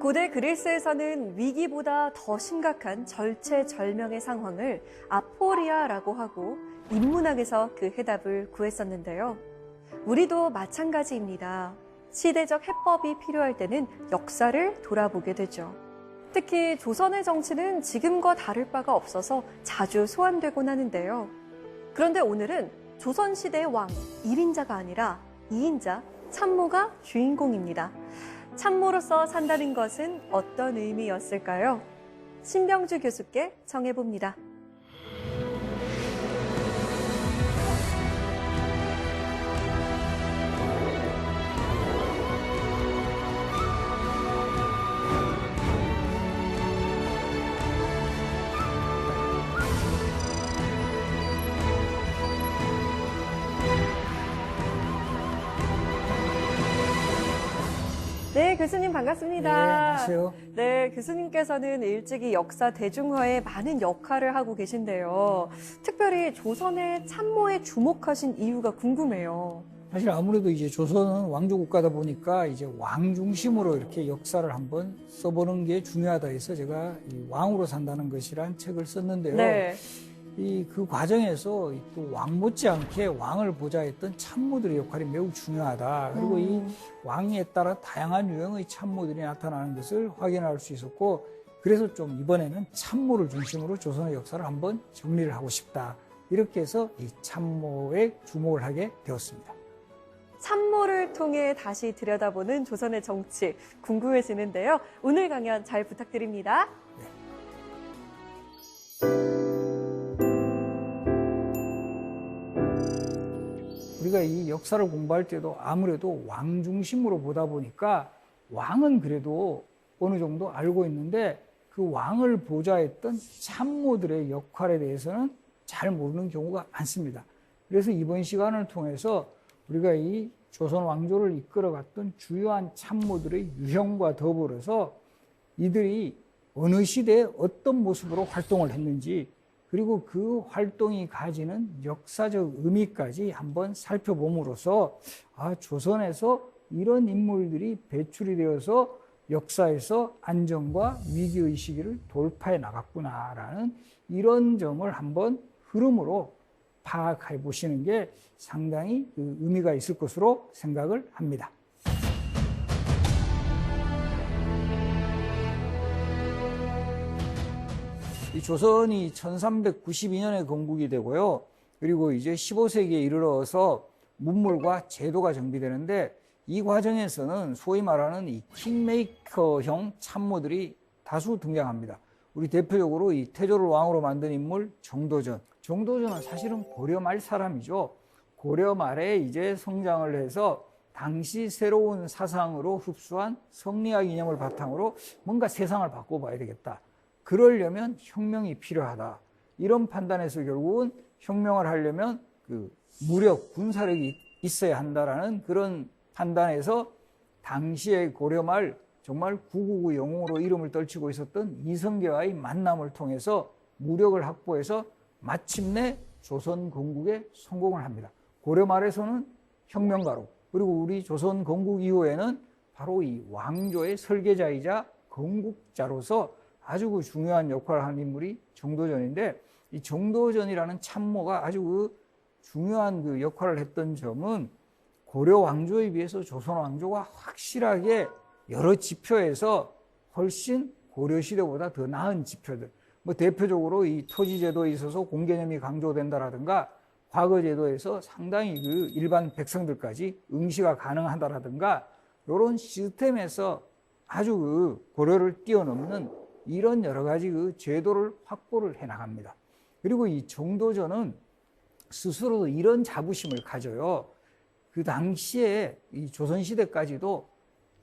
고대 그리스에서는 위기보다 더 심각한 절체절명의 상황을 아포리아라고 하고 인문학에서 그 해답을 구했었는데요. 우리도 마찬가지입니다. 시대적 해법이 필요할 때는 역사를 돌아보게 되죠. 특히 조선의 정치는 지금과 다를 바가 없어서 자주 소환되곤 하는데요. 그런데 오늘은 조선시대의 왕 1인자가 아니라 2인자 참모가 주인공입니다. 참모로서 산다는 것은 어떤 의미였을까요? 신병주 교수께 정해봅니다. 네, 교수님 반갑습니다. 네, 안녕하세요. 네, 교수님께서는 일찍이 역사 대중화에 많은 역할을 하고 계신데요. 특별히 조선의 참모에 주목하신 이유가 궁금해요. 사실 아무래도 이제 조선은 왕조 국가다 보니까 이제 왕 중심으로 이렇게 역사를 한번 써보는 게 중요하다 해서 제가 이 왕으로 산다는 것이란 책을 썼는데요. 네. 그 과정에서 또 왕 못지않게 왕을 보좌했던 참모들의 역할이 매우 중요하다. 그리고 이 왕에 따라 다양한 유형의 참모들이 나타나는 것을 확인할 수 있었고, 그래서 좀 이번에는 참모를 중심으로 조선의 역사를 한번 정리를 하고 싶다. 이렇게 해서 이 참모에 주목을 하게 되었습니다. 참모를 통해 다시 들여다보는 조선의 정치 궁금해지는데요. 오늘 강연 잘 부탁드립니다. 우리가 이 역사를 공부할 때도 아무래도 왕 중심으로 보다 보니까 왕은 그래도 어느 정도 알고 있는데 그 왕을 보좌했던 참모들의 역할에 대해서는 잘 모르는 경우가 많습니다. 그래서 이번 시간을 통해서 우리가 이 조선 왕조를 이끌어갔던 주요한 참모들의 유형과 더불어서 이들이 어느 시대에 어떤 모습으로 활동을 했는지, 그리고 그 활동이 가지는 역사적 의미까지 한번 살펴봄으로써 조선에서 이런 인물들이 배출이 되어서 역사에서 안정과 위기의 시기를 돌파해 나갔구나라는 이런 점을 한번 흐름으로 파악해 보시는 게 상당히 의미가 있을 것으로 생각을 합니다. 이 조선이 1392년에 건국이 되고요. 그리고 이제 15세기에 이르러서 문물과 제도가 정비되는데, 이 과정에서는 소위 말하는 이 킹메이커형 참모들이 다수 등장합니다. 우리 대표적으로 이 태조를 왕으로 만든 인물 정도전. 정도전은 사실은 고려 말 사람이죠. 고려 말에 이제 성장을 해서 당시 새로운 사상으로 흡수한 성리학 이념을 바탕으로 뭔가 세상을 바꿔봐야 되겠다. 그러려면 혁명이 필요하다. 이런 판단에서 결국은 혁명을 하려면 그 무력, 군사력이 있어야 한다라는 그런 판단에서 당시의 고려 말 정말 999 영웅으로 이름을 떨치고 있었던 이성계와의 만남을 통해서 무력을 확보해서 마침내 조선 건국에 성공을 합니다. 고려 말에서는 혁명가로, 그리고 우리 조선 건국 이후에는 바로 이 왕조의 설계자이자 건국자로서 아주 중요한 역할을 하는 인물이 정도전인데, 이 정도전이라는 참모가 아주 중요한 역할을 했던 점은 고려 왕조에 비해서 조선 왕조가 확실하게 여러 지표에서 훨씬 고려 시대보다 더 나은 지표들, 대표적으로 이 토지 제도에 있어서 공개념이 강조된다라든가, 과거 제도에서 상당히 일반 백성들까지 응시가 가능하다라든가, 이런 시스템에서 아주 고려를 뛰어넘는 이런 여러 가지 제도를 확보를 해 나갑니다. 그리고 이 정도전은 스스로도 이런 자부심을 가져요. 그 당시에 이 조선시대까지도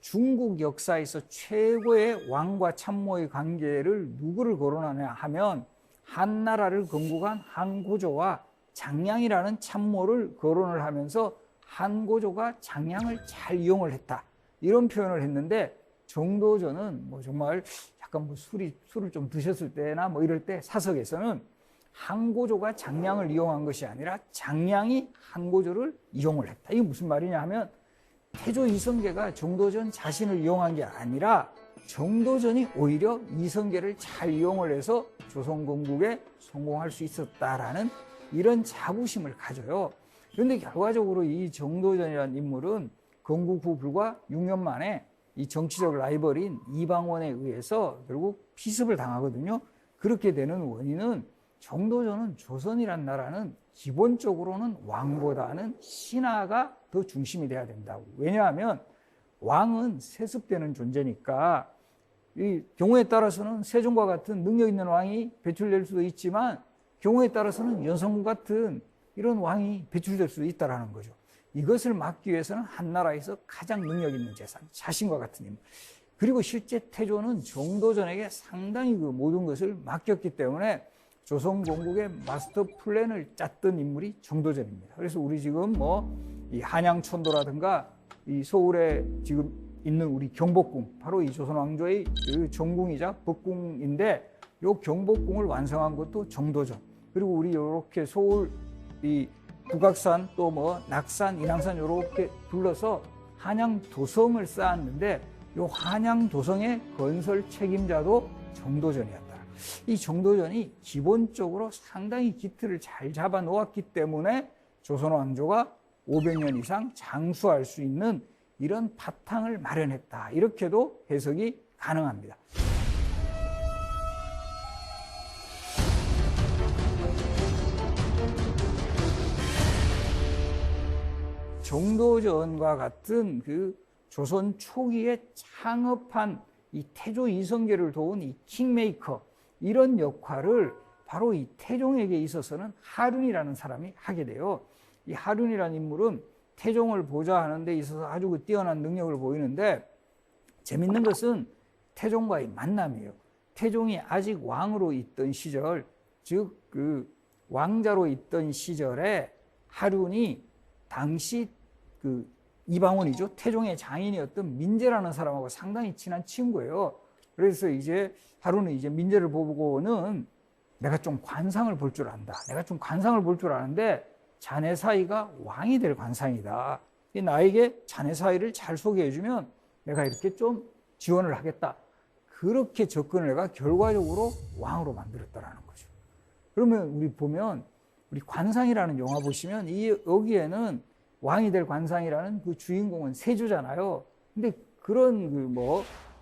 중국 역사에서 최고의 왕과 참모의 관계를 누구를 거론하냐 하면 한나라를 건국한 한고조와 장량이라는 참모를 거론을 하면서 한고조가 장량을 잘 이용을 했다. 이런 표현을 했는데, 정도전은 정말 약간 술을 좀 드셨을 때나 이럴 때 사석에서는 한고조가 장량을 이용한 것이 아니라 장량이 한고조를 이용을 했다. 이게 무슨 말이냐 하면 태조 이성계가 정도전 자신을 이용한 게 아니라 정도전이 오히려 이성계를 잘 이용을 해서 조선 건국에 성공할 수 있었다라는 이런 자부심을 가져요. 그런데 결과적으로 이 정도전이라는 인물은 건국 후 불과 6년 만에 이 정치적 라이벌인 이방원에 의해서 결국 피습을 당하거든요. 그렇게 되는 원인은 정도전은 조선이란 나라는 기본적으로는 왕보다는 신하가 더 중심이 돼야 된다고. 왜냐하면 왕은 세습되는 존재니까 이 경우에 따라서는 세종과 같은 능력 있는 왕이 배출될 수도 있지만 경우에 따라서는 연성군 같은 이런 왕이 배출될 수도 있다는 거죠. 이것을 막기 위해서는 한 나라에서 가장 능력 있는 재산, 자신과 같은 인물. 그리고 실제 태조는 정도전에게 상당히 그 모든 것을 맡겼기 때문에 조선 건국의 마스터 플랜을 짰던 인물이 정도전입니다. 그래서 우리 지금 이 한양천도라든가 이 서울에 지금 있는 우리 경복궁, 바로 이 조선 왕조의 그 정궁이자 법궁인데 이 경복궁을 완성한 것도 정도전. 그리고 우리 이렇게 서울 이 북악산 또 낙산, 인왕산 이렇게 둘러서 한양도성을 쌓았는데 이 한양도성의 건설 책임자도 정도전이었다. 이 정도전이 기본적으로 상당히 기틀을 잘 잡아 놓았기 때문에 조선 왕조가 500년 이상 장수할 수 있는 이런 바탕을 마련했다. 이렇게도 해석이 가능합니다. 정도전과 같은 그 조선 초기에 창업한 이 태조 이성계를 도운 이 킹메이커, 이런 역할을 바로 이 태종에게 있어서는 하륜이라는 사람이 하게 돼요. 이 하륜이라는 인물은 태종을 보좌하는 데 있어서 아주 그 뛰어난 능력을 보이는데 재밌는 것은 태종과의 만남이에요. 태종이 아직 왕으로 있던 시절, 즉 그 왕자로 있던 시절에 하륜이 당시 그 이방원이죠. 태종의 장인이었던 민제라는 사람하고 상당히 친한 친구예요. 그래서 이제 하륜은 이제 민제를 보고는 내가 좀 관상을 볼 줄 안다. 내가 좀 관상을 볼 줄 아는데 자네 사이가 왕이 될 관상이다. 나에게 자네 사이를 잘 소개해주면 내가 이렇게 좀 지원을 하겠다. 그렇게 접근을 해가 결과적으로 왕으로 만들었다라는 거죠. 그러면 우리 보면 우리 관상이라는 영화 보시면 여기에는 왕이 될 관상이라는 그 주인공은 세조잖아요. 근데 그런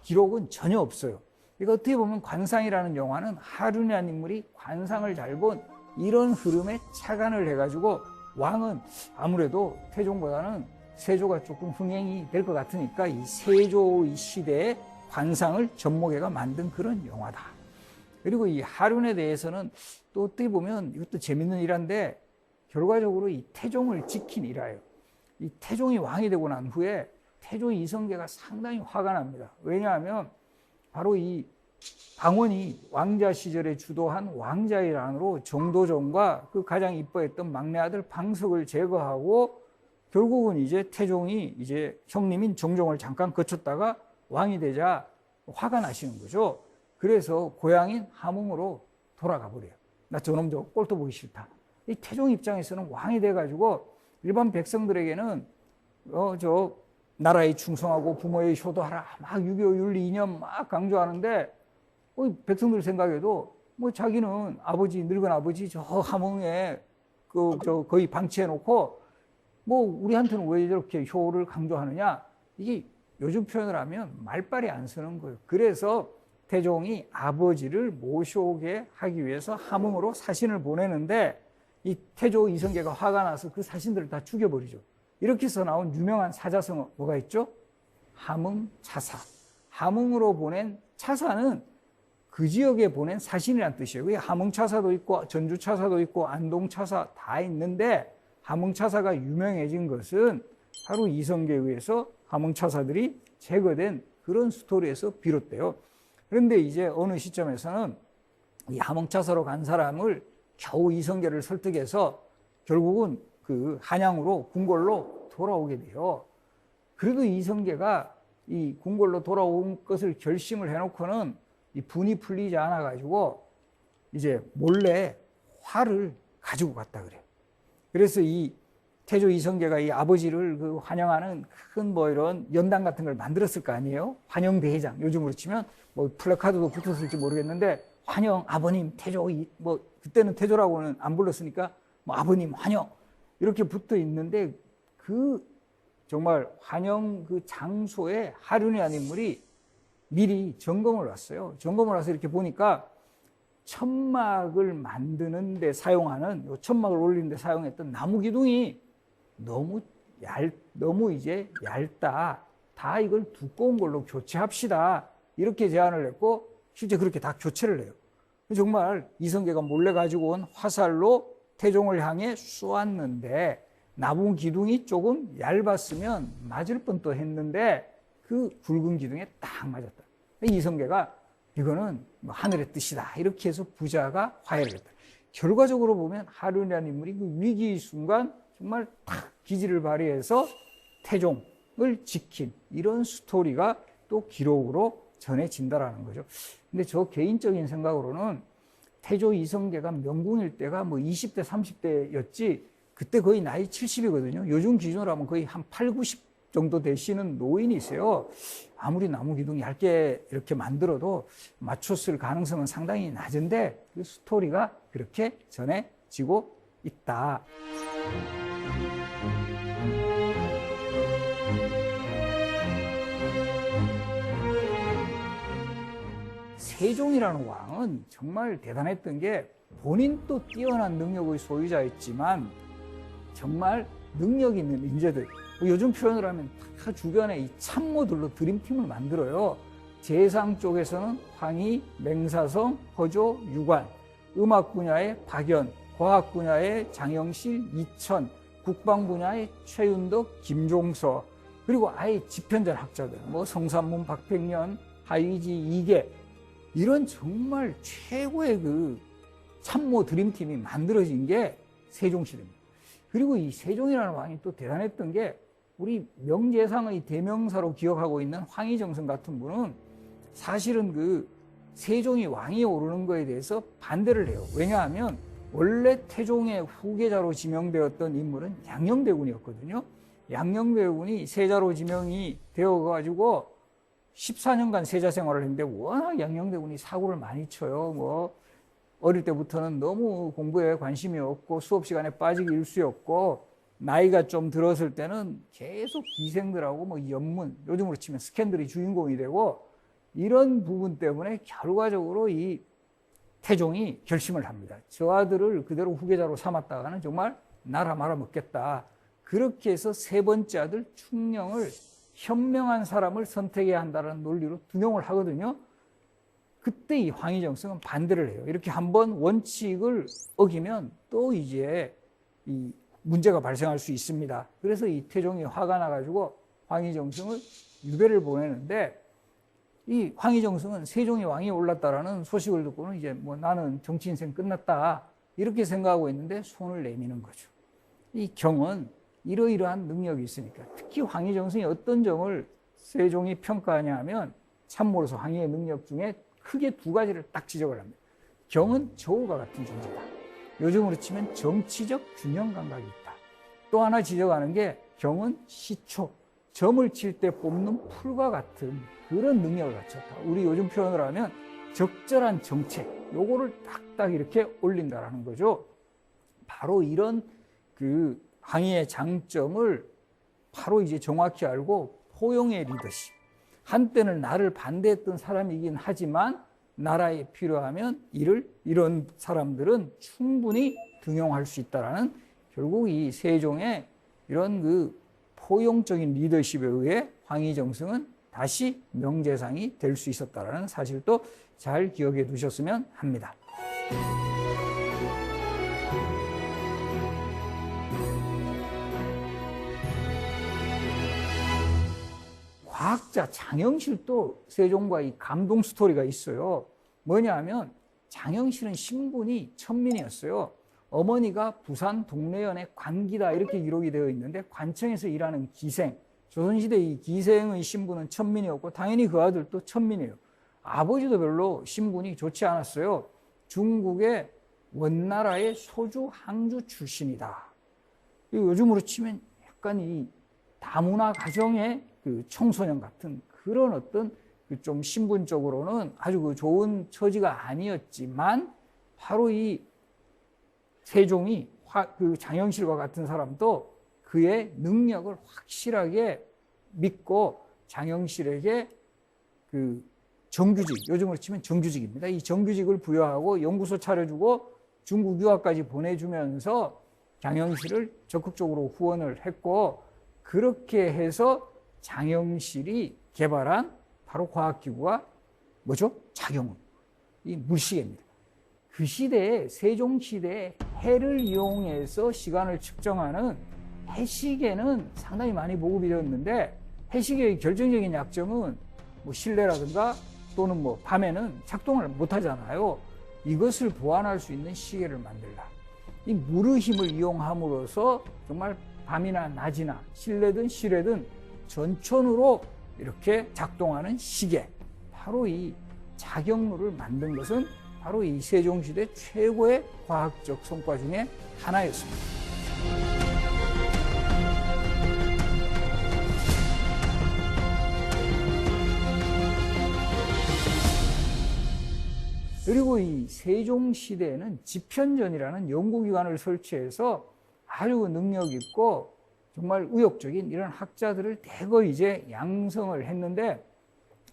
기록은 전혀 없어요. 그러니까 어떻게 보면 관상이라는 영화는 하륜이라는 인물이 관상을 잘 본 이런 흐름에 착안을 해가지고 왕은 아무래도 태종보다는 세조가 조금 흥행이 될 것 같으니까 이 세조 이 시대의 관상을 접목해가 만든 그런 영화다. 그리고 이 하륜에 대해서는 또 어떻게 보면 이것도 재밌는 일화인데 결과적으로 이 태종을 지킨 일화예요. 이 태종이 왕이 되고 난 후에 태조 이성계가 상당히 화가 납니다. 왜냐하면 바로 이 방원이 왕자 시절에 주도한 왕자의 일환으로 정도전과 그 가장 이뻐했던 막내 아들 방석을 제거하고 결국은 이제 태종이 이제 형님인 정종을 잠깐 거쳤다가 왕이 되자 화가 나시는 거죠. 그래서 고향인 함흥으로 돌아가 버려요. 나 저놈 저 꼴도 보기 싫다. 이 태종 입장에서는 왕이 돼가지고 일반 백성들에게는 저 나라에 충성하고 부모에 효도하라 막 6.25 윤리 이념 막 강조하는데 백성들 생각에도 자기는 아버지 늙은 아버지 저 함흥에 거의 방치해 놓고 우리한테는 왜 저렇게 효를 강조하느냐, 이게 요즘 표현을 하면 말빨이 안 서는 거예요. 그래서 태종이 아버지를 모셔오게 하기 위해서 함흥으로 사신을 보내는데 이 태조 이성계가 화가 나서 그 사신들을 다 죽여버리죠. 이렇게 해서 나온 유명한 사자성어 뭐가 있죠? 함흥차사. 함흥으로 보낸 차사는 그 지역에 보낸 사신이란 뜻이에요. 그게 함흥차사도 있고 전주차사도 있고 안동차사 다 있는데 함흥차사가 유명해진 것은 바로 이성계에 의해서 함흥차사들이 제거된 그런 스토리에서 비롯돼요. 그런데 이제 어느 시점에서는 이 함흥차사로 간 사람을 겨우 이성계를 설득해서 결국은 그 한양으로 궁궐로 돌아오게 돼요. 그래도 이성계가 이 궁궐로 돌아온 것을 결심을 해놓고는 이 분이 풀리지 않아가지고 이제 몰래 활을 가지고 갔다 그래요. 그래서 이 태조 이성계가 이 아버지를 그 환영하는 큰 뭐 이런 연단 같은 걸 만들었을 거 아니에요? 환영 대회장. 요즘으로 치면 뭐 플래카드도 붙었을지 모르겠는데 환영 아버님 태조 뭐 그때는 태조라고는 안 불렀으니까 뭐 아버님 환영 이렇게 붙어 있는데 그 정말 환영 그 장소에 하륜이라는 인물이 미리 점검을 왔어요. 점검을 와서 이렇게 보니까 천막을 만드는 데 사용하는 요 천막을 올리는 데 사용했던 나무 기둥이 너무 이제 얇다. 다 이걸 두꺼운 걸로 교체합시다. 이렇게 제안을 했고 실제 그렇게 다 교체를 해요. 정말 이성계가 몰래 가지고 온 화살로 태종을 향해 쏘았는데 나무 기둥이 조금 얇았으면 맞을 뻔도 했는데 그 굵은 기둥에 딱 맞았다. 이성계가 이거는 뭐 하늘의 뜻이다. 이렇게 해서 부자가 화해를 했다. 결과적으로 보면 하륜이라는 인물이 그 위기의 순간 정말 탁 기지를 발휘해서 태종을 지킨 이런 스토리가 또 기록으로 전해진다라는 거죠. 근데 저 개인적인 생각으로는 태조 이성계가 명궁일 때가 뭐 20대, 30대였지 그때 거의 나이 70이거든요. 요즘 기준으로 하면 거의 한 8, 90 정도 되시는 노인이세요. 아무리 나무 기둥 얇게 이렇게 만들어도 맞췄을 가능성은 상당히 낮은데 그 스토리가 그렇게 전해지고 있다. 세종이라는 왕은 정말 대단했던 게 본인도 뛰어난 능력의 소유자였지만 정말 능력 있는 인재들, 요즘 표현을 하면 다 주변에 이 참모들로 드림팀을 만들어요. 재상 쪽에서는 황희, 맹사성, 허조, 유관, 음악 분야의 박연, 과학 분야의 장영실, 이천, 국방 분야의 최윤덕, 김종서, 그리고 아예 집현전 학자들, 뭐 성산문, 박백년, 하의지, 이계, 이런 정말 최고의 그 참모 드림팀이 만들어진 게 세종시대입니다. 그리고 이 세종이라는 왕이 또 대단했던 게 우리 명재상의 대명사로 기억하고 있는 황희정성 같은 분은 사실은 그 세종이 왕이 오르는 거에 대해서 반대를 해요. 왜냐하면 원래 태종의 후계자로 지명되었던 인물은 양녕대군이었거든요. 양녕대군이 세자로 지명이 되어가지고 14년간 세자 생활을 했는데 워낙 양녕대군이 사고를 많이 쳐요. 뭐 어릴 때부터는 너무 공부에 관심이 없고 수업 시간에 빠지기 일쑤였고 나이가 좀 들었을 때는 계속 기생들하고 뭐 연문, 요즘으로 치면 스캔들이 주인공이 되고 이런 부분 때문에 결과적으로 이 태종이 결심을 합니다. 저 아들을 그대로 후계자로 삼았다가는 정말 나라 말아먹겠다. 그렇게 해서 세 번째 아들 충령을 현명한 사람을 선택해야 한다는 논리로 등용을 하거든요. 그때 이 황희정성은 반대를 해요. 이렇게 한번 원칙을 어기면 또 이제 이 문제가 발생할 수 있습니다. 그래서 이 태종이 화가 나가지고 황희정성을 유배를 보내는데 이 황희정성은 세종이 왕이 올랐다라는 소식을 듣고는 이제 뭐 나는 정치 인생 끝났다 이렇게 생각하고 있는데 손을 내미는 거죠. 이 경은 이러이러한 능력이 있으니까 특히 황희정성이 어떤 점을 세종이 평가하냐 하면 참모로서 황희의 능력 중에 크게 두 가지를 딱 지적을 합니다. 경은 저울과 같은 존재다. 요즘으로 치면 정치적 균형 감각이 있다. 또 하나 지적하는 게 경은 시초, 점을 칠 때 뽑는 풀과 같은 그런 능력을 갖췄다. 우리 요즘 표현을 하면 적절한 정책, 요거를 딱딱 이렇게 올린다라는 거죠. 바로 이런 그 황희의 장점을 바로 이제 정확히 알고 포용의 리더십. 한때는 나를 반대했던 사람이긴 하지만 나라에 필요하면 이런 사람들은 충분히 등용할 수 있다라는 결국 이 세종의 이런 그 포용적인 리더십에 의해 황희정성은 다시 명재상이 될 수 있었다라는 사실도 잘 기억해 두셨으면 합니다. 과학자 장영실도 세종과 이 감동 스토리가 있어요. 뭐냐 하면 장영실은 신분이 천민이었어요. 어머니가 부산 동래연의 관기다 이렇게 기록이 되어 있는데 관청에서 일하는 기생, 조선시대 이 기생의 신분은 천민이었고 당연히 그 아들도 천민이에요. 아버지도 별로 신분이 좋지 않았어요. 중국의 원나라의 소주 항주 출신이다. 요즘으로 치면 약간 이 다문화 가정의 그 청소년 같은 그런 어떤 좀 신분적으로는 아주 그 좋은 처지가 아니었지만 바로 이 세종이 그 장영실과 같은 사람도 그의 능력을 확실하게 믿고 장영실에게 그 정규직, 요즘으로 치면 정규직입니다. 이 정규직을 부여하고 연구소 차려주고 중국 유학까지 보내주면서 장영실을 적극적으로 후원을 했고, 그렇게 해서 장영실이 개발한 바로 과학기구가 뭐죠? 자경운, 이 물시계입니다. 그 시대에, 세종시대에 해를 이용해서 시간을 측정하는 해시계는 상당히 많이 보급이 되었는데, 해시계의 결정적인 약점은 뭐 실내라든가 또는 뭐 밤에는 작동을 못 하잖아요. 이것을 보완할 수 있는 시계를 만들라. 이 물의 힘을 이용함으로써 정말 밤이나 낮이나 실내든 실외든 전천후로 이렇게 작동하는 시계, 바로 이 자경루를 만든 것은 바로 이 세종시대 최고의 과학적 성과 중에 하나였습니다. 그리고 이 세종시대에는 집현전이라는 연구기관을 설치해서 아주 능력 있고 정말 의욕적인 이런 학자들을 대거 이제 양성을 했는데,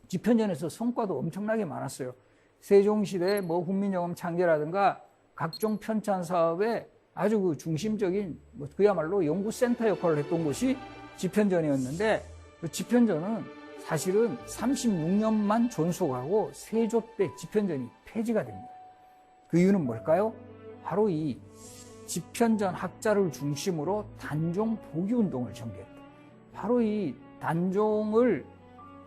집현전에서 성과도 엄청나게 많았어요. 세종시대 뭐 훈민정음 창제라든가 각종 편찬 사업에 아주 그 중심적인 그야말로 연구센터 역할을 했던 곳이 집현전이었는데, 그 집현전은 사실은 36년만 존속하고 세조 때 집현전이 폐지가 됩니다. 그 이유는 뭘까요? 바로 이 집현전 학자를 중심으로 단종 복위운동을 전개했다. 바로 이 단종을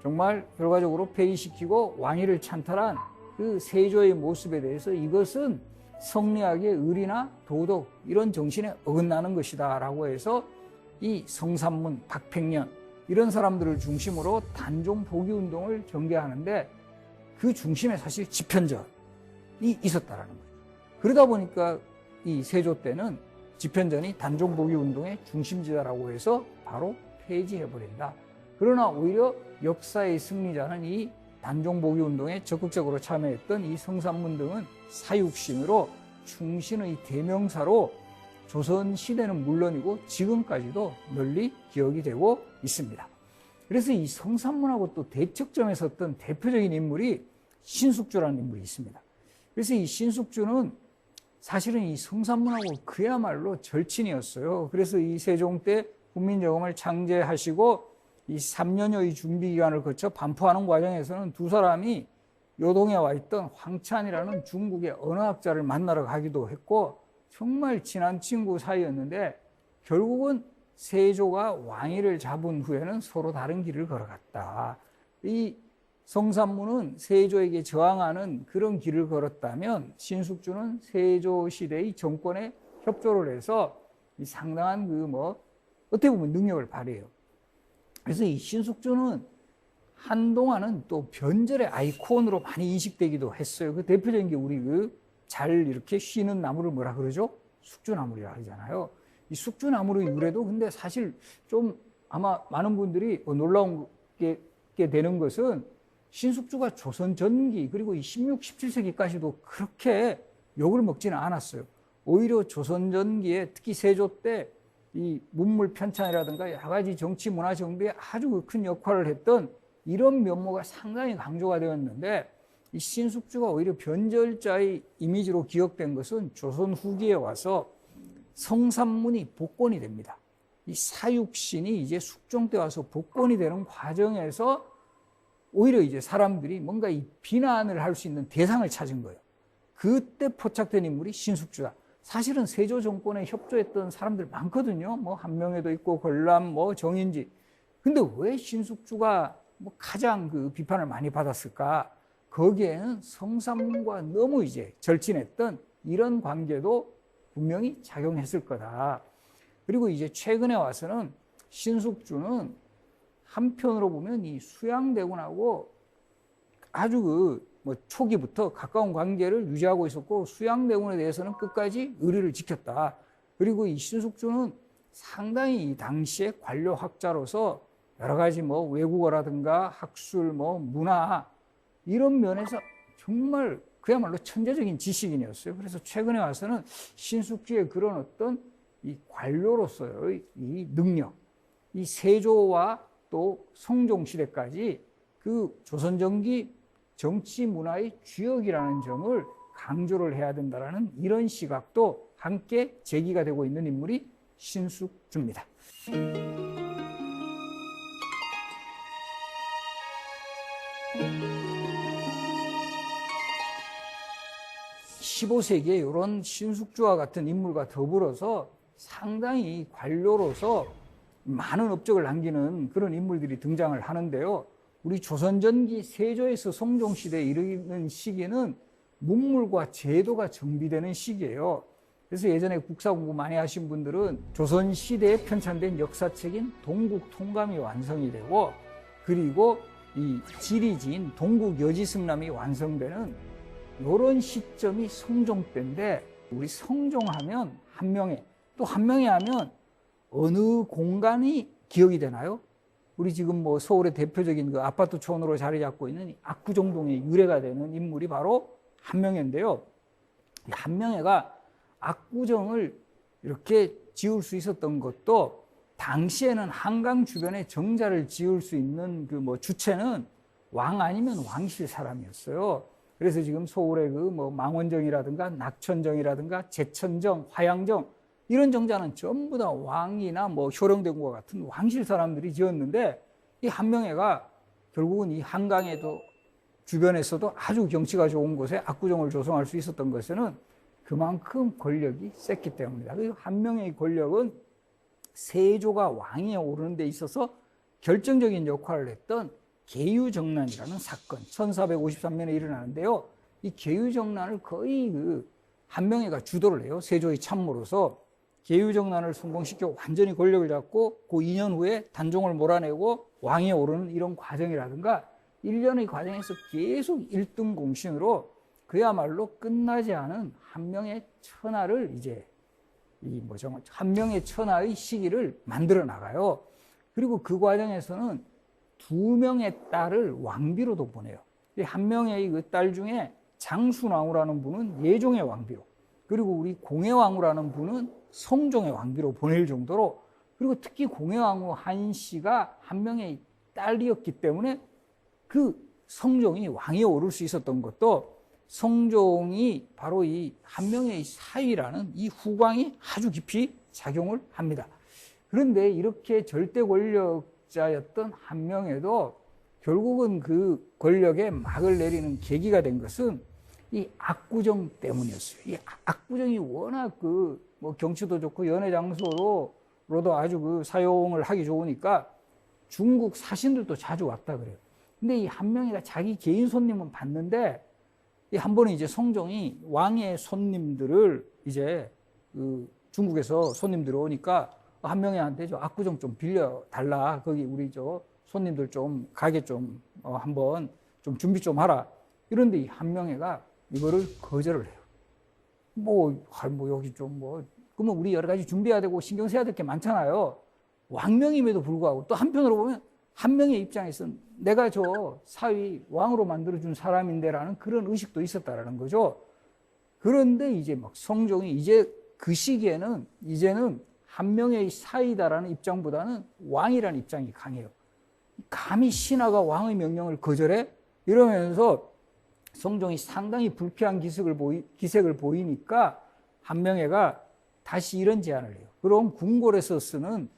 정말 결과적으로 폐위시키고 왕위를 찬탈한 그 세조의 모습에 대해서 이것은 성리학의 의리나 도덕 이런 정신에 어긋나는 것이다 라고 해서 이 성삼문, 박팽년 이런 사람들을 중심으로 단종 복위운동을 전개하는데, 그 중심에 사실 집현전이 있었다라는 거예요. 그러다 보니까 이 세조 때는 집현전이 단종 복위운동의 중심지다라고 해서 바로 폐지해버린다. 그러나 오히려 역사의 승리자는 이 단종 복위운동에 적극적으로 참여했던 이 성삼문 등은 사육신으로 충신의 대명사로 조선시대는 물론이고 지금까지도 널리 기억이 되고 있습니다. 그래서 이 성삼문하고 또 대척점에 섰던 대표적인 인물이 신숙주라는 인물이 있습니다. 그래서 이 신숙주는 사실은 이 성삼문하고 그야말로 절친이었어요. 그래서 이 세종 때 훈민정음을 창제하시고 이 3년여의 준비 기간을 거쳐 반포하는 과정에서는 두 사람이 요동에 와 있던 황찬이라는 중국의 언어학자를 만나러 가기도 했고 정말 친한 친구 사이였는데, 결국은 세조가 왕위를 잡은 후에는 서로 다른 길을 걸어갔다. 이 성삼문은 세조에게 저항하는 그런 길을 걸었다면, 신숙주는 세조 시대의 정권에 협조를 해서 상당한 어떻게 보면 능력을 발휘해요. 그래서 이 신숙주는 한동안은 또 변절의 아이콘으로 많이 인식되기도 했어요. 그 대표적인 게 우리 잘 이렇게 쉬는 나무를 뭐라 그러죠? 숙주나물이라 하잖아요. 이 숙주나물의 유래도 근데 사실 좀 아마 많은 분들이 놀라운 게 되는 것은, 신숙주가 조선 전기 그리고 이 16, 17세기까지도 그렇게 욕을 먹지는 않았어요. 오히려 조선 전기에 특히 세조 때 이 문물 편찬이라든가 여러 가지 정치 문화 정비에 아주 큰 역할을 했던 이런 면모가 상당히 강조가 되었는데, 이 신숙주가 오히려 변절자의 이미지로 기억된 것은 조선 후기에 와서 성삼문이 복권이 됩니다. 이 사육신이 이제 숙종 때 와서 복권이 되는 과정에서 오히려 이제 사람들이 뭔가 이 비난을 할 수 있는 대상을 찾은 거예요. 그때 포착된 인물이 신숙주다. 사실은 세조 정권에 협조했던 사람들 많거든요. 뭐 한명회도 있고 권람, 정인지. 근데 왜 신숙주가 가장 그 비판을 많이 받았을까? 거기에는 성삼문과 너무 이제 절친했던 이런 관계도 분명히 작용했을 거다. 그리고 이제 최근에 와서는 신숙주는 한편으로 보면 이 수양대군하고 아주 초기부터 가까운 관계를 유지하고 있었고, 수양대군에 대해서는 끝까지 의리를 지켰다. 그리고 이 신숙주는 상당히 이 당시의 관료학자로서 여러 가지 뭐 외국어라든가 학술, 뭐 문화 이런 면에서 정말 그야말로 천재적인 지식인이었어요. 그래서 최근에 와서는 신숙주의 그런 어떤 이 관료로서의 이 능력, 이 세조와 또 성종 시대까지 그 조선전기 정치 문화의 주역이라는 점을 강조를 해야 된다라는 이런 시각도 함께 제기가 되고 있는 인물이 신숙주입니다. 15세기에 이런 신숙주와 같은 인물과 더불어서 상당히 관료로서 많은 업적을 남기는 그런 인물들이 등장을 하는데요. 우리 조선전기 세조에서 성종시대에 이르는 시기는 문물과 제도가 정비되는 시기예요. 그래서 예전에 국사 공부 많이 하신 분들은 조선시대에 편찬된 역사책인 동국통감이 완성이 되고, 그리고 이 지리지인 동국여지승람이 완성되는 이런 시점이 성종 때인데, 우리 성종하면 한명회, 또 한명회 하면 어느 공간이 기억이 되나요? 우리 지금 뭐 서울의 대표적인 그 아파트촌으로 자리 잡고 있는 압구정동의 유래가 되는 인물이 바로 한명회인데요. 한명회가 압구정을 이렇게 지을 수 있었던 것도, 당시에는 한강 주변에 정자를 지을 수 있는 그 뭐 주체는 왕 아니면 왕실 사람이었어요. 그래서 지금 서울의 그 뭐 망원정이라든가 낙천정이라든가 제천정, 화양정 이런 정자는 전부 다 왕이나 뭐 효령대군과 같은 왕실 사람들이 지었는데, 이 한명회가 결국은 이 한강에도 주변에서도 아주 경치가 좋은 곳에 압구정을 조성할 수 있었던 것에는 그만큼 권력이 셌기 때문입니다. 그리고 한명회의 권력은 세조가 왕위에 오르는 데 있어서 결정적인 역할을 했던 계유정난이라는 사건, 1453년에 일어나는데요. 이 계유정난을 거의 그 한명회가 주도를 해요. 세조의 참모로서 계유정난을 성공시켜 완전히 권력을 잡고 그 2년 후에 단종을 몰아내고 왕위에 오르는 이런 과정이라든가 1년의 과정에서 계속 1등 공신으로 그야말로 끝나지 않은 한명의 천하를 이제 한명의 천하의 시기를 만들어 나가요. 그리고 그 과정에서는 2명의 딸을 왕비로도 보내요. 한명의 그 딸 중에 장순왕후라는 분은 예종의 왕비로, 그리고 우리 공해왕후라는 분은 성종의 왕비로 보낼 정도로, 그리고 특히 공해왕후 한씨가 한명의 딸이었기 때문에 그 성종이 왕위에 오를 수 있었던 것도 성종이 바로 이 한명의 사위라는 이 후광이 아주 깊이 작용을 합니다. 그런데 이렇게 절대 권력자였던 한명회도 결국은 그 권력에 막을 내리는 계기가 된 것은 이 압구정 때문이었어요. 이 압구정이 워낙 그 뭐 경치도 좋고 연애 장소로도 아주 그 사용을 하기 좋으니까 중국 사신들도 자주 왔다 그래요. 근데 이 한명회가 자기 개인 손님은 받는데, 이 한 번은 이제 성종이 왕의 손님들을 이제 그 중국에서 손님들 오니까 한명회한테 저 압구정 좀 빌려 달라. 거기 우리 저 손님들 좀 가게 좀 한번 좀 준비 좀 하라. 이런데 이 한명회가 이거를 거절을 해요. 뭐 여기 좀 그러면 우리 여러 가지 준비해야 되고 신경 써야 될 게 많잖아요. 왕명임에도 불구하고 또 한편으로 보면 한명의 입장에서는 내가 저 사위 왕으로 만들어준 사람인데라는 그런 의식도 있었다라는 거죠. 그런데 이제 막 성종이 이제 그 시기에는 이제는 한명의 사위다라는 입장보다는 왕이라는 입장이 강해요. 감히 신하가 왕의 명령을 거절해? 이러면서 성종이 상당히 불쾌한 기색을 보이니까 한명회가 다시 이런 제안을 해요. 그럼 궁궐에서 쓰는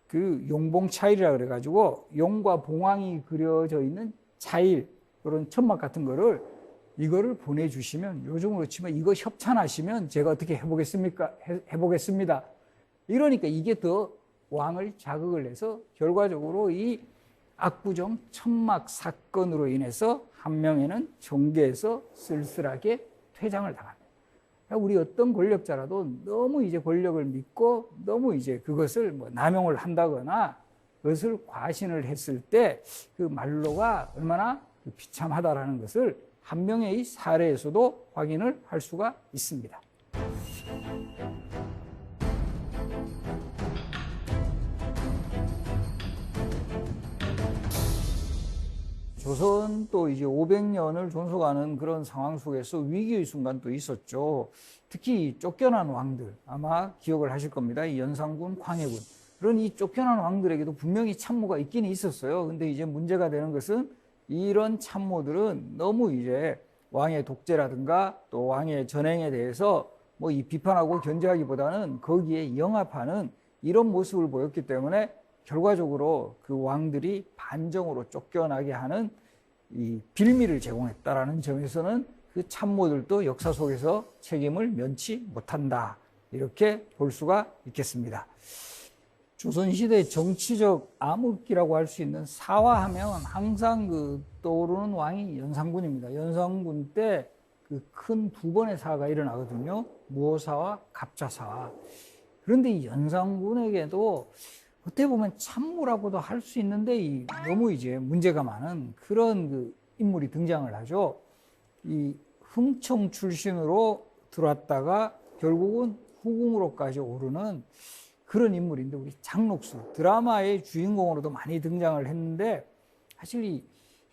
그 용봉차일이라 그래가지고 용과 봉황이 그려져 있는 차일, 그런 천막 같은 거를 이거를 보내주시면, 요즘으로 치면 이거 협찬하시면 제가 어떻게 해보겠습니다. 이러니까 이게 더 왕을 자극을 해서 결과적으로 이 압구정 천막 사건으로 인해서 한명회는 정계에서 쓸쓸하게 퇴장을 당합니다. 우리 어떤 권력자라도 너무 이제 권력을 믿고 너무 이제 그것을 뭐 남용을 한다거나 그것을 과신을 했을 때 그 말로가 얼마나 비참하다라는 것을 한명회의 사례에서도 확인을 할 수가 있습니다. 조선도 이제 500년을 존속하는 그런 상황 속에서 위기의 순간도 있었죠. 특히 쫓겨난 왕들, 아마 기억을 하실 겁니다. 이 연산군, 광해군. 그런 이 쫓겨난 왕들에게도 분명히 참모가 있긴 있었어요. 근데 이제 문제가 되는 것은 이런 참모들은 너무 이제 왕의 독재라든가 또 왕의 전행에 대해서 뭐 이 비판하고 견제하기보다는 거기에 영합하는 이런 모습을 보였기 때문에 결과적으로 그 왕들이 반정으로 쫓겨나게 하는 이 빌미를 제공했다라는 점에서는 그 참모들도 역사 속에서 책임을 면치 못한다. 이렇게 볼 수가 있겠습니다. 조선시대 정치적 암흑기라고 할 수 있는 사화하면 항상 떠오르는 왕이 연산군입니다. 연산군 때 그 큰 두 번의 사화가 일어나거든요. 무오사와 갑자사화. 그런데 이 연산군에게도 어떻게 보면 참모라고도 할 수 있는데 너무 이제 문제가 많은 그런 인물이 등장을 하죠. 이 흥청 출신으로 들어왔다가 결국은 후궁으로까지 오르는 그런 인물인데 우리 장록수 드라마의 주인공으로도 많이 등장을 했는데 사실 이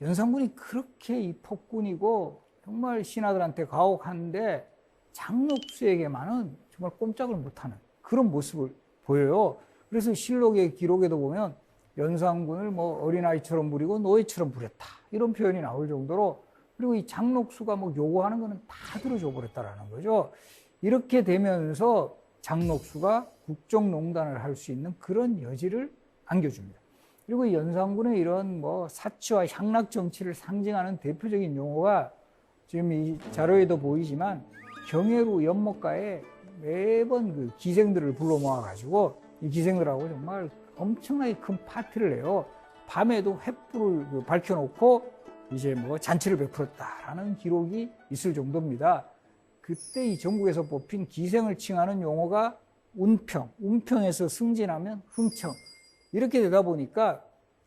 연산군이 그렇게 이 폭군이고 정말 신하들한테 가혹한데 장록수에게만은 정말 꼼짝을 못하는 그런 모습을 보여요. 그래서 실록의 기록에도 보면 연산군을 뭐 어린아이처럼 부리고 노예처럼 부렸다 이런 표현이 나올 정도로 그리고 이 장록수가 뭐 요구하는 거는 다 들어줘 버렸다라는 거죠. 이렇게 되면서 장록수가 국정농단을 할 수 있는 그런 여지를 안겨줍니다. 그리고 이 연산군의 이런 뭐 사치와 향락 정치를 상징하는 대표적인 용어가 지금 이 자료에도 보이지만 경회루 연못가에 매번 그 기생들을 불러 모아가지고 이 기생들하고 정말 엄청나게 큰 파티를 해요. 밤에도 횃불을 밝혀놓고 이제 뭐 잔치를 베풀었다라는 기록이 있을 정도입니다. 그때 이 전국에서 뽑힌 기생을 칭하는 용어가 운평, 운평에서 승진하면 흥청. 이렇게 되다 보니까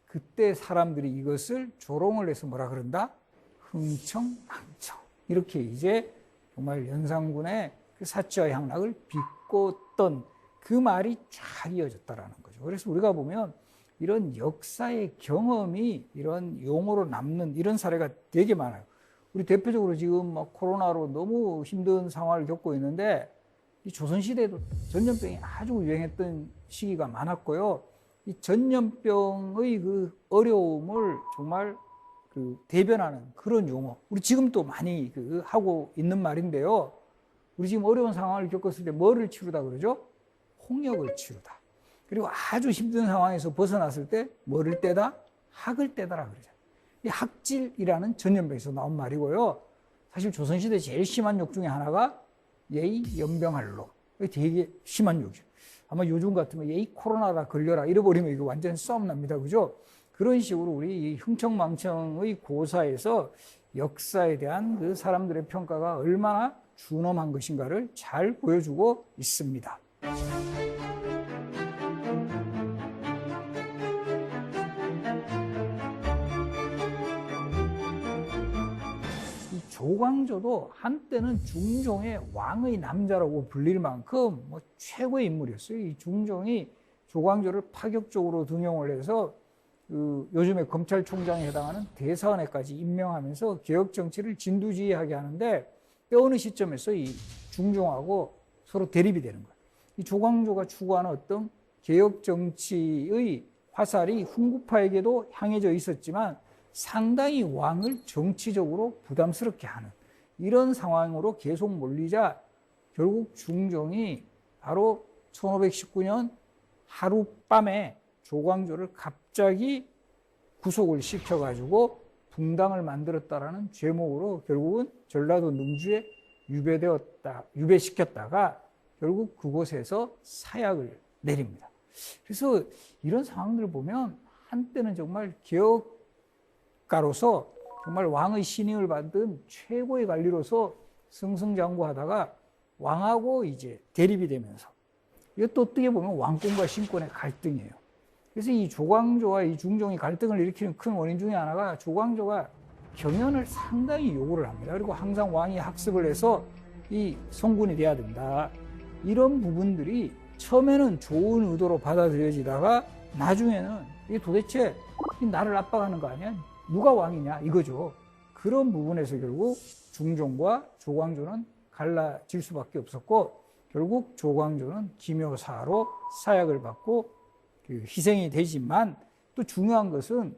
그때 사람들이 이것을 조롱을 해서 뭐라 그런다? 흥청, 망청. 이렇게 이제 정말 연산군의 그 사치와 향락을 비꼬던 그 말이 쫙 이어졌다라는 거죠. 그래서 우리가 보면 이런 역사의 경험이 이런 용어로 남는 이런 사례가 되게 많아요. 우리 대표적으로 지금 뭐 코로나로 너무 힘든 상황을 겪고 있는데 이 조선시대에도 전염병이 아주 유행했던 시기가 많았고요. 이 전염병의 그 어려움을 정말 대변하는 그런 용어. 우리 지금도 많이 하고 있는 말인데요. 우리 지금 어려운 상황을 겪었을 때 뭐를 치르다 그러죠? 홍역을 치르다. 그리고 아주 힘든 상황에서 벗어났을 때 뭐를 떼다? 학을 떼다라 그러죠. 이 학질이라는 전염병에서 나온 말이고요. 사실 조선시대 제일 심한 욕 중에 하나가 예의 연병할로. 되게 심한 욕이죠. 아마 요즘 같으면 예의 코로나다 걸려라 이래버리면 이거 완전 싸움 납니다. 그죠? 그런 식으로 우리 이 흥청망청의 고사에서 역사에 대한 그 사람들의 평가가 얼마나 준엄한 것인가를 잘 보여주고 있습니다. 이 조광조도 한때는 중종의 왕의 남자라고 불릴 만큼 뭐 최고의 인물이었어요. 이 중종이 조광조를 파격적으로 등용을 해서 요즘에 검찰총장에 해당하는 대사원에까지 임명하면서 개혁 정치를 진두지휘하게 하는데 어느 시점에서 이 중종하고 서로 대립이 되는 거예요. 이 조광조가 추구하는 어떤 개혁 정치의 화살이 훈구파에게도 향해져 있었지만 상당히 왕을 정치적으로 부담스럽게 하는 이런 상황으로 계속 몰리자 결국 중종이 바로 1519년 하룻밤에 조광조를 갑자기 구속을 시켜가지고 붕당을 만들었다라는 죄목으로 결국은 전라도 능주에 유배시켰다가 결국 그곳에서 사약을 내립니다. 그래서 이런 상황들을 보면 한때는 정말 개혁가로서 정말 왕의 신임을 받은 최고의 관리로서 승승장구하다가 왕하고 이제 대립이 되면서 이것도 어떻게 보면 왕권과 신권의 갈등이에요. 그래서 이 조광조와 이 중종이 갈등을 일으키는 큰 원인 중에 하나가 조광조가 경연을 상당히 요구를 합니다. 그리고 항상 왕이 학습을 해서 이 성군이 돼야 된다. 이런 부분들이 처음에는 좋은 의도로 받아들여지다가 나중에는 이게 도대체 나를 압박하는 거 아니야? 누가 왕이냐 이거죠. 그런 부분에서 결국 중종과 조광조는 갈라질 수밖에 없었고 결국 조광조는 기묘사로 사약을 받고 희생이 되지만 또 중요한 것은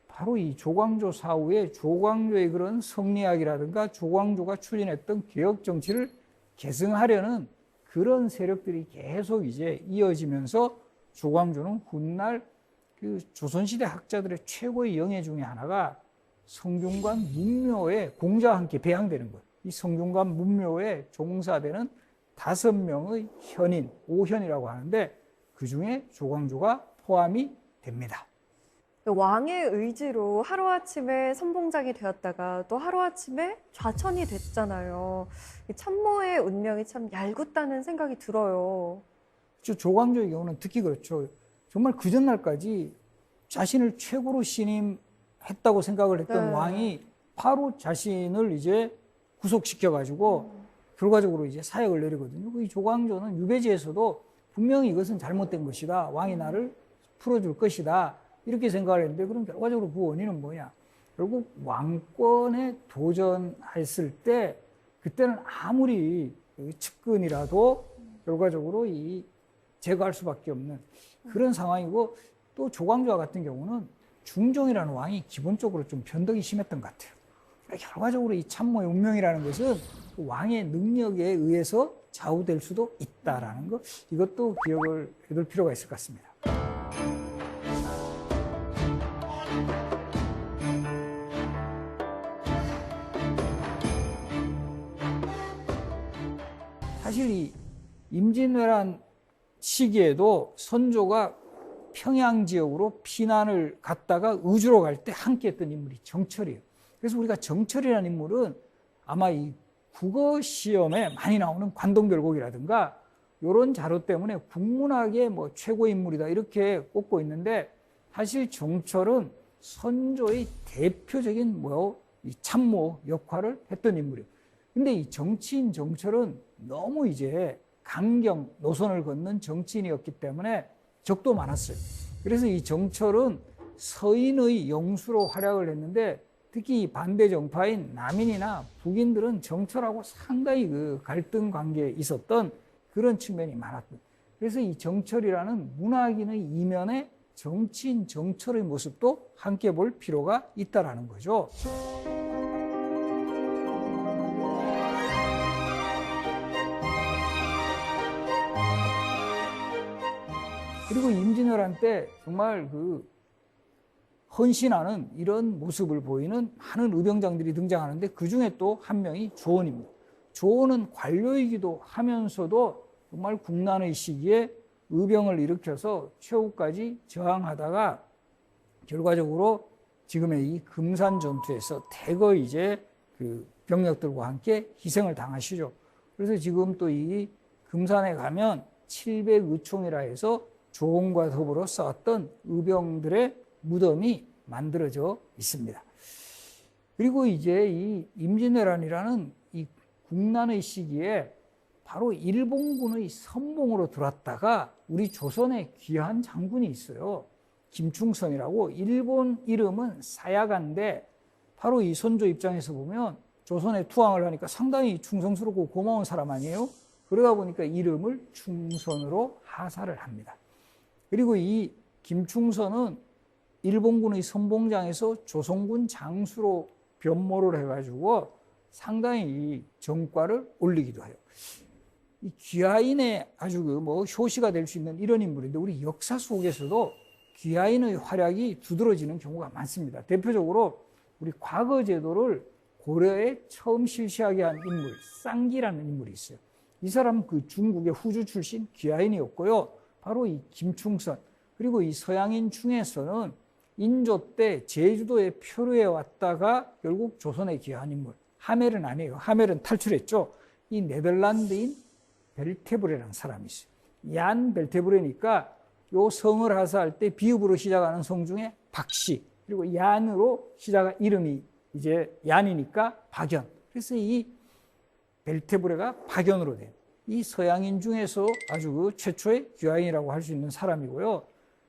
바로 이 조광조 사후에 조광조의 그런 성리학이라든가 조광조가 추진했던 개혁 정치를 계승하려는 그런 세력들이 계속 이제 이어지면서 조광조는 훗날 그 조선시대 학자들의 최고의 영예 중에 하나가 성균관 문묘에 공자와 함께 배양되는 거예요. 이 성균관 문묘에 종사되는 5명의 현인, 오현이라고 하는데 그 중에 조광조가 포함이 됩니다. 왕의 의지로 하루아침에 선봉장이 되었다가 또 하루아침에 좌천이 됐잖아요. 이 참모의 운명이 참 얄궂다는 생각이 들어요. 조광조의 경우는 특히 그렇죠. 정말 그 전날까지 자신을 최고로 신임했다고 생각을 했던 네. 왕이 바로 자신을 이제 구속시켜가지고 결과적으로 이제 사역을 내리거든요. 이 조광조는 유배지에서도 분명히 이것은 잘못된 것이다. 왕이 나를 풀어줄 것이다. 이렇게 생각을 했는데 그럼 결과적으로 그 원인은 뭐냐? 결국 왕권에 도전했을 때 그때는 아무리 측근이라도 결과적으로 이 제거할 수밖에 없는 그런 상황이고 또 조광조와 같은 경우는 중종이라는 왕이 기본적으로 좀 변덕이 심했던 것 같아요. 그러니까 결과적으로 이 참모의 운명이라는 것은 왕의 능력에 의해서 좌우될 수도 있다라는 것, 이것도 기억을 해둘 필요가 있을 것 같습니다. 사실 이 임진왜란 시기에도 선조가 평양 지역으로 피난을 갔다가 의주로 갈 때 함께 했던 인물이 정철이에요. 그래서 우리가 정철이라는 인물은 아마 이 국어 시험에 많이 나오는 관동별곡이라든가 이런 자료 때문에 국문학의 뭐 최고 인물이다 이렇게 꼽고 있는데 사실 정철은 선조의 대표적인 이 참모 역할을 했던 인물이에요. 근데 이 정치인 정철은 너무 이제 강경 노선을 걷는 정치인이었기 때문에 적도 많았어요. 그래서 이 정철은 서인의 영수로 활약을 했는데 특히 반대 정파인 남인이나 북인들은 정철하고 상당히 그 갈등 관계에 있었던 그런 측면이 많았던. 그래서 이 정철이라는 문학인의 이면에 정치인 정철의 모습도 함께 볼 필요가 있다라는 거죠. 그리고 임진왜란 때 정말 그 헌신하는 이런 모습을 보이는 많은 의병장들이 등장하는데 그 중에 또 한 명이 조원입니다. 조원은 관료이기도 하면서도 정말 국난의 시기에 의병을 일으켜서 최후까지 저항하다가 결과적으로 지금의 이 금산 전투에서 대거 이제 그 병력들과 함께 희생을 당하시죠. 그래서 지금 또 이 금산에 가면 700의총이라 해서 조원과 더불어 싸웠던 의병들의 무덤이 만들어져 있습니다. 그리고 이제 이 임진왜란이라는 이 국난의 시기에 바로 일본군의 선봉으로 들어왔다가 우리 조선에 귀한 장군이 있어요. 김충선이라고. 일본 이름은 사야가인데 바로 이 선조 입장에서 보면 조선에 투항을 하니까 상당히 충성스럽고 고마운 사람 아니에요? 그러다 보니까 이름을 충선으로 하사를 합니다. 그리고 이 김충선은 일본군의 선봉장에서 조선군 장수로 변모를 해가지고 상당히 이 정과를 올리기도 해요. 이 귀하인의 아주 효시가 될 수 있는 이런 인물인데 우리 역사 속에서도 귀하인의 활약이 두드러지는 경우가 많습니다. 대표적으로 우리 과거 제도를 고려에 처음 실시하게 한 인물, 쌍기라는 인물이 있어요. 이 사람 그 중국의 후주 출신 귀하인이었고요. 바로 이 김충선. 그리고 이 서양인 중에서는 인조 때 제주도에 표류해 왔다가 결국 조선에 귀한 인물. 하멜은 아니에요. 하멜은 탈출했죠. 이 네덜란드인 벨테브레라는 사람이 있어요. 얀 벨테브레니까 요 성을 하사할 때 비읍으로 시작하는 성 중에 박씨, 그리고 얀으로 시작한 이름이 이제 얀이니까 박연. 그래서 이 벨테브레가 박연으로 된 이 서양인 중에서 아주 그 최초의 귀하인이라고 할 수 있는 사람이고요.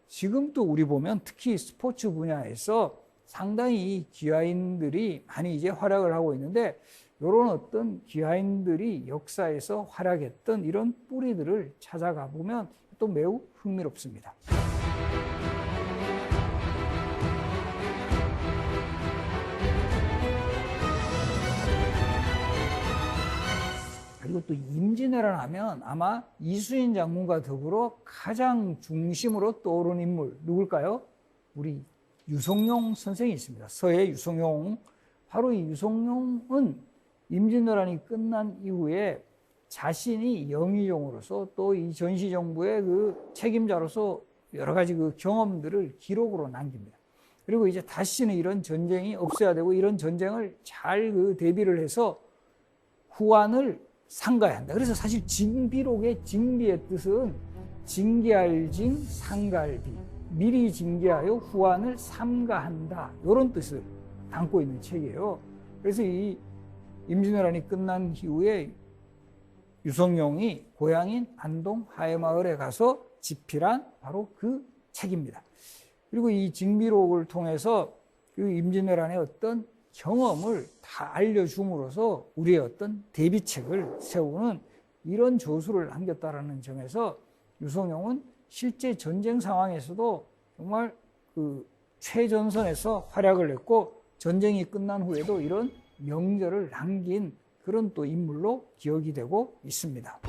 지금 또 우리 보면 특히 스포츠 분야에서 상당히 귀하인들이 많이 이제 활약을 하고 있는데, 이런 어떤 귀하인들이 역사에서 활약했던 이런 뿌리들을 찾아가 보면 또 매우 흥미롭습니다. 그리고 또 임진왜란 하면 아마 이수인 장군과 더불어 가장 중심으로 떠오르는 인물 누굴까요? 우리 유성룡 선생이 있습니다. 서해 유성룡. 바로 이 유성룡은 임진왜란이 끝난 이후에 자신이 영의정으로서 또 이 전시정부의 그 책임자로서 여러 가지 그 경험들을 기록으로 남깁니다. 그리고 이제 다시는 이런 전쟁이 없어야 되고 이런 전쟁을 잘 그 대비를 해서 후환을 상가해야 한다. 그래서 사실 징비록의 징비의 뜻은 징계할 징, 상갈비. 미리 징계하여 후환을 삼가한다. 이런 뜻을 담고 있는 책이에요. 그래서 이 임진왜란이 끝난 이후에 유성룡이 고향인 안동 하회마을에 가서 집필한 바로 그 책입니다. 그리고 이 징비록을 통해서 그 임진왜란의 어떤 경험을 다 알려줌으로써 우리의 어떤 대비책을 세우는 이런 저수를 남겼다라는 점에서 유성룡은 실제 전쟁 상황에서도 정말 그 최전선에서 활약을 했고, 전쟁이 끝난 후에도 이런 명절을 남긴 그런 또 인물로 기억이 되고 있습니다.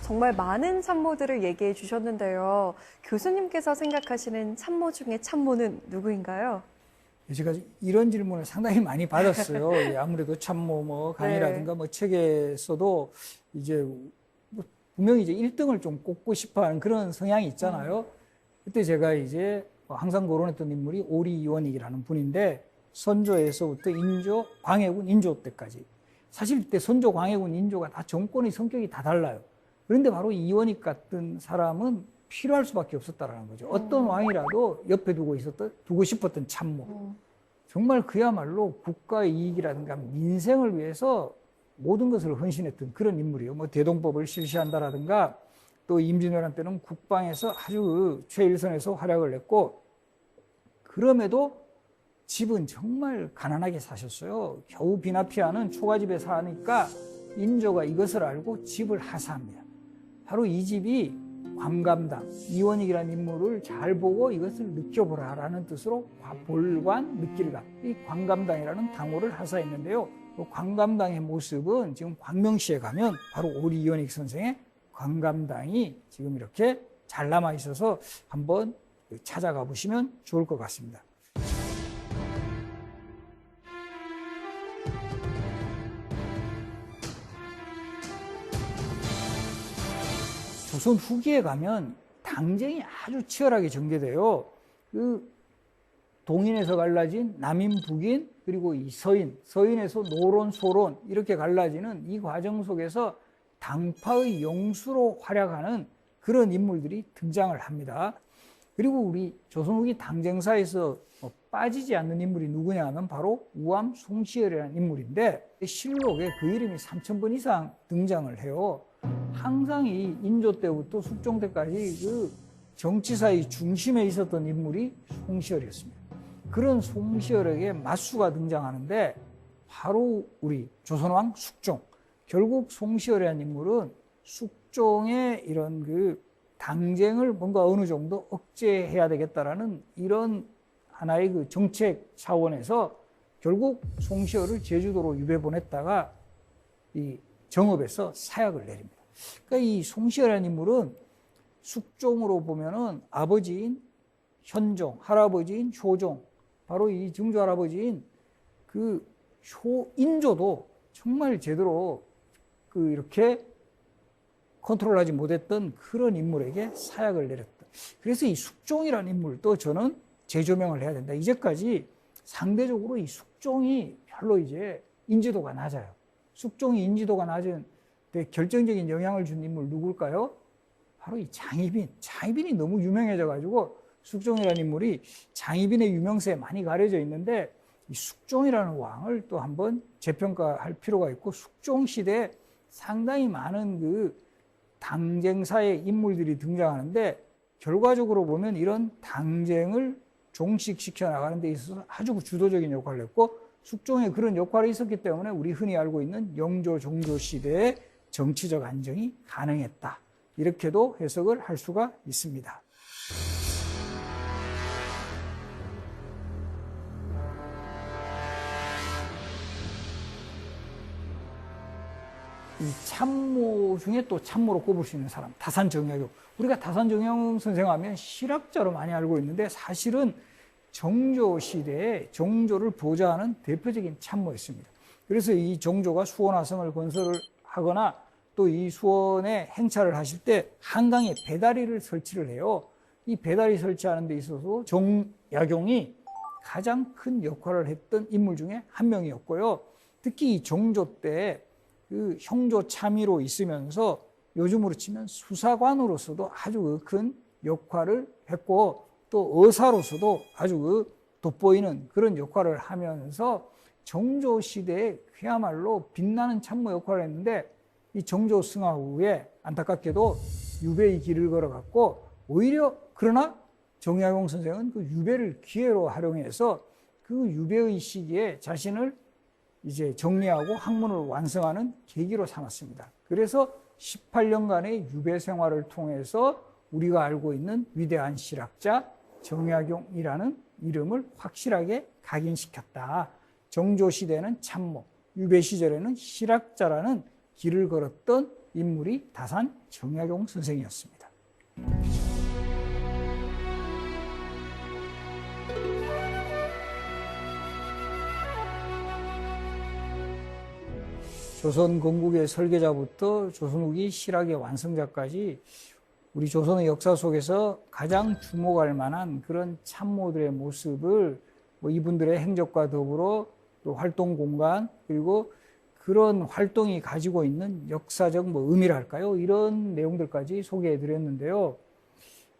정말 많은 참모들을 얘기해 주셨는데요. 교수님께서 생각하시는 참모 중에 참모는 누구인가요? 제가 이런 질문을 상당히 많이 받았어요. 아무래도 참모 뭐 강의라든가 뭐 책에서도 이제 뭐 분명히 이제 1등을 좀 꼽고 싶어 하는 그런 성향이 있잖아요. 그때 제가 이제 항상 거론했던 인물이 오리 이원익이라는 분인데, 선조에서부터 인조, 광해군 인조 때까지. 사실 이때 선조, 광해군, 인조가 다 정권의 성격이 다 달라요. 그런데 바로 이원익 같은 사람은 필요할 수밖에 없었다라는 거죠. 어떤 왕이라도 옆에 두고 싶었던 참모. 정말 그야말로 국가의 이익이라든가 민생을 위해서 모든 것을 헌신했던 그런 인물이에요. 뭐 대동법을 실시한다라든가, 또 임진왜란 때는 국방에서 아주 그 최일선에서 활약을 했고, 그럼에도 집은 정말 가난하게 사셨어요. 겨우 비나피하는 초가집에 사니까 인조가 이것을 알고 집을 하사합니다. 바로 이 집이 관감당, 이원익이라는 인물을 잘 보고 이것을 느껴보라라는 뜻으로 볼관 느낄감, 이 관감당이라는 당호를 하사했는데요. 그 관감당의 모습은 지금 광명시에 가면 바로 오리 이원익 선생의 관감당이 지금 이렇게 잘 남아 있어서 한번 찾아가 보시면 좋을 것 같습니다. 조선 후기에 가면 당쟁이 아주 치열하게 전개돼요. 그 동인에서 갈라진 남인, 북인, 그리고 이 서인에서 노론, 소론 이렇게 갈라지는 이 과정 속에서 당파의 영수로 활약하는 그런 인물들이 등장을 합니다. 그리고 우리 조선 후기 당쟁사에서 빠지지 않는 인물이 누구냐 하면 바로 우암 송시열이라는 인물인데, 실록에 그 이름이 3000번 이상 등장을 해요. 항상 이 인조 때부터 숙종 때까지 그 정치사의 중심에 있었던 인물이 송시열이었습니다. 그런 송시열에게 맞수가 등장하는데 바로 우리 조선왕 숙종. 결국 송시열이라는 인물은 숙종의 이런 그 당쟁을 뭔가 어느 정도 억제해야 되겠다라는 이런 하나의 그 정책 차원에서 결국 송시열을 제주도로 유배 보냈다가 이 정읍에서 사약을 내립니다. 그러니까 이 송시열이라는 인물은 숙종으로 보면은 아버지인 현종, 할아버지인 효종, 바로 이 증조 할아버지인 그 인조도 정말 제대로 그 이렇게 컨트롤하지 못했던 그런 인물에게 사약을 내렸다. 그래서 이 숙종이라는 인물도 저는 재조명을 해야 된다. 이제까지 상대적으로 이 숙종이 별로 이제 인지도가 낮아요. 숙종이 인지도가 낮은 데 결정적인 영향을 준 인물 누굴까요? 바로 이 장희빈. 장희빈이 너무 유명해져가지고 숙종이라는 인물이 장희빈의 유명세에 많이 가려져 있는데, 이 숙종이라는 왕을 또 한번 재평가할 필요가 있고, 숙종 시대에 상당히 많은 그 당쟁사의 인물들이 등장하는데, 결과적으로 보면 이런 당쟁을 종식시켜 나가는 데 있어서 아주 주도적인 역할을 했고, 숙종의 그런 역할이 있었기 때문에 우리 흔히 알고 있는 영조, 종조 시대의 정치적 안정이 가능했다. 이렇게도 해석을 할 수가 있습니다. 이 참모 중에 또 참모로 꼽을 수 있는 사람, 다산정약용. 우리가 다산정약용 선생 하면 실학자로 많이 알고 있는데, 사실은 정조 시대에 정조를 보좌하는 대표적인 참모였습니다. 그래서 이 정조가 수원화성을 건설을 하거나 또 이 수원에 행차를 하실 때 한강에 배다리를 설치를 해요. 이 배다리 설치하는 데 있어서 정약용이 가장 큰 역할을 했던 인물 중에 한 명이었고요. 특히 이 정조 때 그 형조 참의로 있으면서 요즘으로 치면 수사관으로서도 아주 큰 역할을 했고, 또 의사로서도 아주 돋보이는 그런 역할을 하면서 정조 시대에 그야말로 빛나는 참모 역할을 했는데, 이 정조 승하 후에 안타깝게도 유배의 길을 걸어갔고, 오히려 그러나 정약용 선생은 그 유배를 기회로 활용해서 그 유배의 시기에 자신을 이제 정리하고 학문을 완성하는 계기로 삼았습니다. 그래서 18년간의 유배 생활을 통해서 우리가 알고 있는 위대한 실학자 정약용이라는 이름을 확실하게 각인시켰다. 정조 시대는 참모, 유배 시절에는 실학자라는 길을 걸었던 인물이 다산 정약용 선생이었습니다. 조선 건국의 설계자부터 조선 후기 실학의 완성자까지 우리 조선의 역사 속에서 가장 주목할 만한 그런 참모들의 모습을 이분들의 행적과 더불어 또 활동 공간, 그리고 그런 활동이 가지고 있는 역사적 의미랄까요? 이런 내용들까지 소개해 드렸는데요.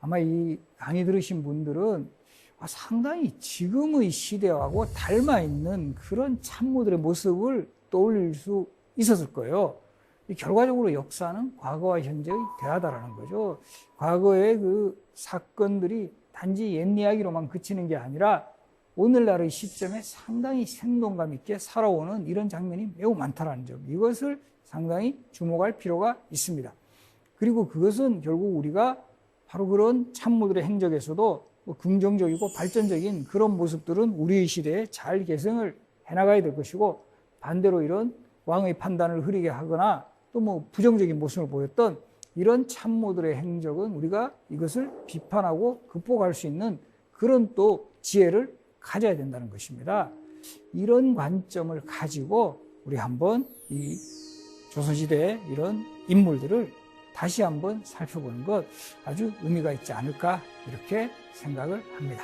아마 이 강의 들으신 분들은 상당히 지금의 시대하고 닮아 있는 그런 참모들의 모습을 떠올릴 수 있었을 거예요. 결과적으로 역사는 과거와 현재의 대화다라는 거죠. 과거의 그 사건들이 단지 옛 이야기로만 그치는 게 아니라 오늘날의 시점에 상당히 생동감 있게 살아오는 이런 장면이 매우 많다는 점, 이것을 상당히 주목할 필요가 있습니다. 그리고 그것은 결국 우리가 바로 그런 참모들의 행적에서도 긍정적이고 발전적인 그런 모습들은 우리의 시대에 잘 개성을 해나가야 될 것이고, 반대로 이런 왕의 판단을 흐리게 하거나 또 부정적인 모습을 보였던 이런 참모들의 행적은 우리가 이것을 비판하고 극복할 수 있는 그런 또 지혜를 가져야 된다는 것입니다. 이런 관점을 가지고 우리 한번 이 조선시대의 이런 인물들을 다시 한번 살펴보는 것 아주 의미가 있지 않을까, 이렇게 생각을 합니다.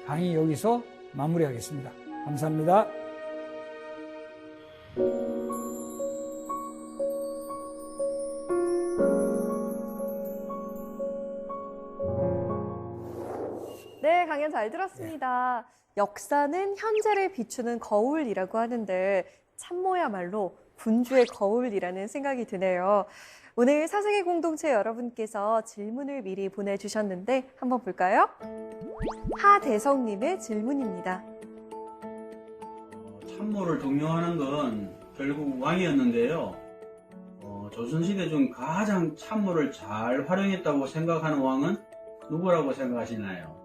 강의 여기서 마무리하겠습니다. 감사합니다. 네, 강연 잘 들었습니다. 역사는 현재를 비추는 거울이라고 하는데 참모야말로 군주의 거울이라는 생각이 드네요. 오늘 사생의 공동체 여러분께서 질문을 미리 보내주셨는데 한번 볼까요? 하대성님의 질문입니다. 참모를 동경하는 건 결국 왕이었는데요. 조선시대 중 가장 참모를 잘 활용했다고 생각하는 왕은 누구라고 생각하시나요?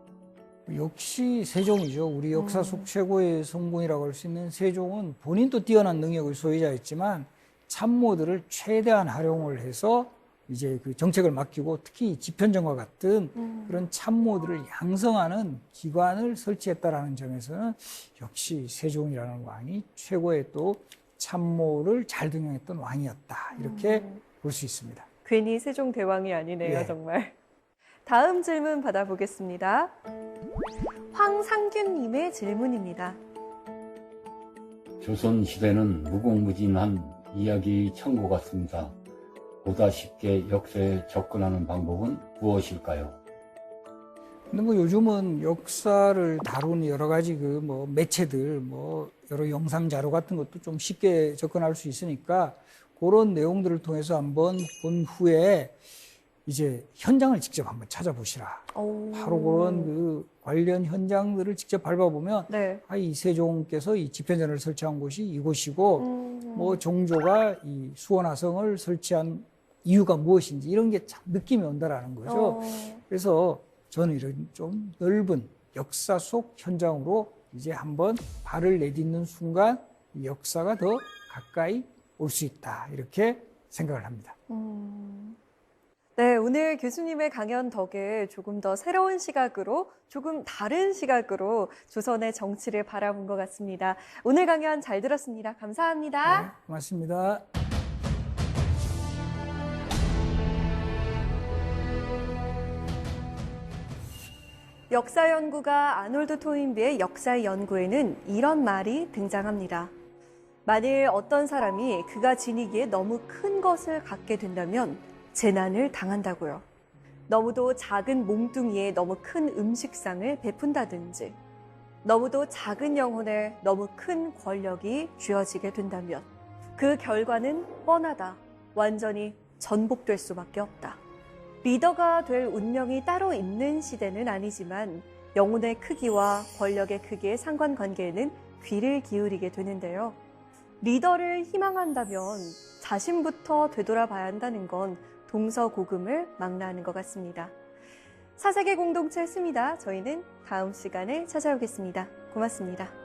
역시 세종이죠. 우리 역사 속 최고의 성공이라고 할 수 있는 세종은 본인도 뛰어난 능력의 소유자였지만 참모들을 최대한 활용을 해서 이제 그 정책을 맡기고, 특히 집현정과 같은 그런 참모들을 양성하는 기관을 설치했다라는 점에서는 역시 세종이라는 왕이 최고의 또 참모를 잘 등용했던 왕이었다, 이렇게 볼 수 있습니다. 괜히 세종대왕이 아니네요, 네. 정말. 다음 질문 받아보겠습니다. 황상균님의 질문입니다. 조선시대는 무궁무진한 이야기 천국 같습니다. 보다 쉽게 역사에 접근하는 방법은 무엇일까요? 근데 뭐 요즘은 역사를 다루는 여러 가지 그 뭐 매체들, 뭐 여러 영상 자료 같은 것도 좀 쉽게 접근할 수 있으니까 그런 내용들을 통해서 한번 본 후에 이제 현장을 직접 한번 찾아보시라. 오. 바로 그런 그 관련 현장들을 직접 밟아보면 네. 이세종께서 이 집현전을 설치한 곳이 이곳이고 뭐 종조가 이 수원화성을 설치한 이유가 무엇인지 이런 게 참 느낌이 온다라는 거죠. 그래서 저는 이런 좀 넓은 역사 속 현장으로 이제 한번 발을 내딛는 순간 이 역사가 더 가까이 올 수 있다. 이렇게 생각을 합니다. 네, 오늘 교수님의 강연 덕에 조금 더 새로운 시각으로, 조금 다른 시각으로 조선의 정치를 바라본 것 같습니다. 오늘 강연 잘 들었습니다. 감사합니다. 네, 고맙습니다. 역사 연구가 아놀드 토인비의 역사 연구에는 이런 말이 등장합니다. 만일 어떤 사람이 그가 지니기에 너무 큰 것을 갖게 된다면 재난을 당한다고요. 너무도 작은 몸뚱이에 너무 큰 음식상을 베푼다든지, 너무도 작은 영혼에 너무 큰 권력이 쥐어지게 된다면 그 결과는 뻔하다. 완전히 전복될 수밖에 없다. 리더가 될 운명이 따로 있는 시대는 아니지만 영혼의 크기와 권력의 크기의 상관관계에는 귀를 기울이게 되는데요. 리더를 희망한다면 자신부터 되돌아봐야 한다는 건 동서고금을 망라하는 것 같습니다. 4세계 공동체 스미다. 저희는 다음 시간에 찾아오겠습니다. 고맙습니다.